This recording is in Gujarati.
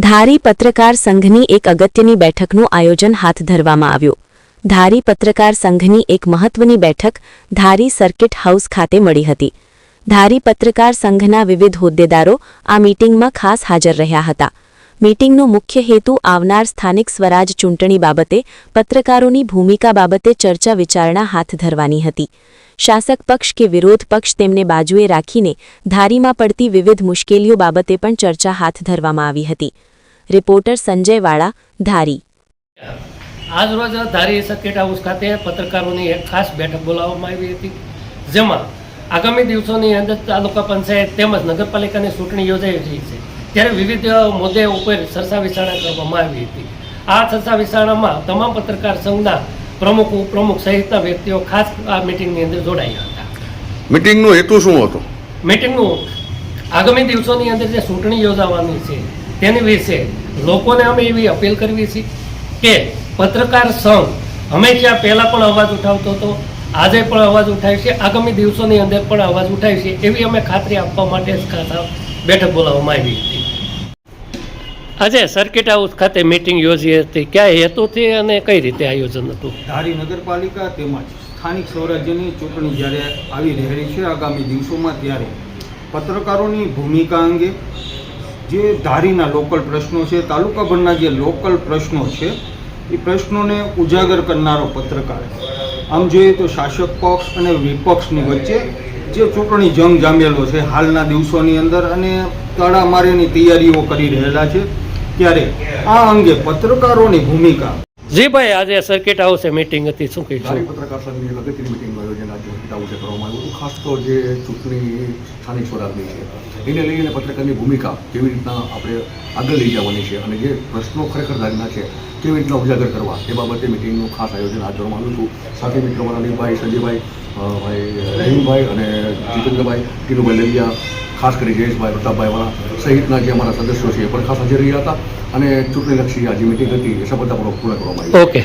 ધારી પત્રકાર સંઘની એક અગત્યની બેઠકનું આયોજન હાથ ધરવામાં આવ્યું. ધારી પત્રકાર સંઘની એક મહત્વની બેઠક ધારી સર્કિટ હાઉસ ખાતે મળી હતી. ધારી પત્રકાર સંઘના વિવિધ હોદ્દેદારો આ મીટિંગમાં ખાસ હાજર રહ્યા હતા. મીટિંગનો મુખ્ય હેતુ આવનાર સ્થાનિક સ્વરાજ ચૂંટણી બાબતે પત્રકારોની ભૂમિકા બાબતે ચર્ચા વિચારણા હાથ ધરવાની હતી. શાસક પક્ષ કે વિરોધ પક્ષ તેમને બાજુએ રાખીને ધારીમાં પડતી વિવિધ મુશ્કેલીઓ બાબતે પણ ચર્ચા હાથ ધરવામાં આવી હતી. રિપોર્ટર સંજય વાળા, ધારી. આજ રોજ ધારી સર્કિટ હાઉસ ખાતે પત્રકારોની એક ખાસ બેઠક બોલાવવામાં આવી હતી, જેમાં આગામી દિવસોની અંદર તાલુકા પંચાયત તેમજ નગરપાલિકાની ચૂંટણી યોજાઈ રહી છે, ત્યારે વિવિધ મુદ્દે ઉપર ચર્ચા વિચારણા કરવામાં આવી હતી. આ ચર્ચા વિચારણામાં તમામ પત્રકાર સંઘના પ્રમુખ, ઉપપ્રમુખ સહિતના વ્યક્તિઓ ખાસ આ મિટિંગની અંદર જોડાયા હતા. મીટિંગનો હેતુ શું હતો? મિટિંગનું આગામી દિવસોની અંદર જે ચૂંટણી યોજાવાની છે તેની વિશે લોકોને અમે એવી અપીલ કરવી છે કે પત્રકાર સંઘ હંમેશા પહેલાં પણ અવાજ ઉઠાવતો હતો, આજે પણ અવાજ ઉઠાવશે, આગામી દિવસોની અંદર પણ અવાજ ઉઠાવશે, એવી અમે ખાતરી આપવા માટે જ ખાસ બેઠક બોલાવવામાં આવી હતી. આજે સર્કિટ હાઉસ ખાતે મિટિંગ યોજી હતી, ક્યાં હેતુથી અને કઈ રીતે આયોજન હતું? ધારી નગરપાલિકા તેમજ સ્થાનિક સ્વરાજ્યની ચૂંટણી જ્યારે આવી રહેલી છે આગામી દિવસોમાં, ત્યારે પત્રકારોની ભૂમિકા અંગે જે ધારીના લોકલ પ્રશ્નો છે, તાલુકાભરના જે લોકલ પ્રશ્નો છે, એ પ્રશ્નોને ઉજાગર કરનારો પત્રકાર. આમ જોઈએ તો શાસક પક્ષ અને વિપક્ષની વચ્ચે જે ચૂંટણી જંગ જામેલો છે હાલના દિવસોની અંદર અને તડામારીની તૈયારીઓ કરી રહેલા છે, ત્યારે આ અંગે પત્રકારોની ભૂમિકા. જી ભાઈ, આજે સર્કિટ હાઉસે મિટિંગ હતી, શું કહીશું? ધારી પત્રકાર સંઘની અગત્યની મિટિંગનું આયોજન આજે સર્કિટ હાઉસે કરવામાં આવ્યું હતું. ખાસ તો જે ચૂંટણી સ્થાનિક સ્વરાજની છે એને લઈને પત્રકારની ભૂમિકા કેવી રીતના આપણે આગળ લઈ જવાની છે અને જે પ્રશ્નો ખરેખર ધારીના છે કેવી રીતના ઉજાગર કરવા એ બાબતે મિટિંગનું ખાસ આયોજન હાથ ધરવામાં આવ્યું હતું. સાથે મિત્રો મારા અનિલભાઈ, સંજયભાઈ, ભાઈ રહીમભાઈ અને જીતેન્દ્રભાઈ, ટીનુભાઈ લલિયા, ખાસ કરી જયેશભાઈ, પ્રતાપભાઈ વાળા સહિતના જે અમારા સદસ્યો છે એ પણ ખાસ હાજર રહ્યા હતા અને ચૂંટણીલક્ષી આ જે મિટિંગ હતી એ સફળતાપૂર્વક પૂર્ણ કરવામાં આવી. ઓકે.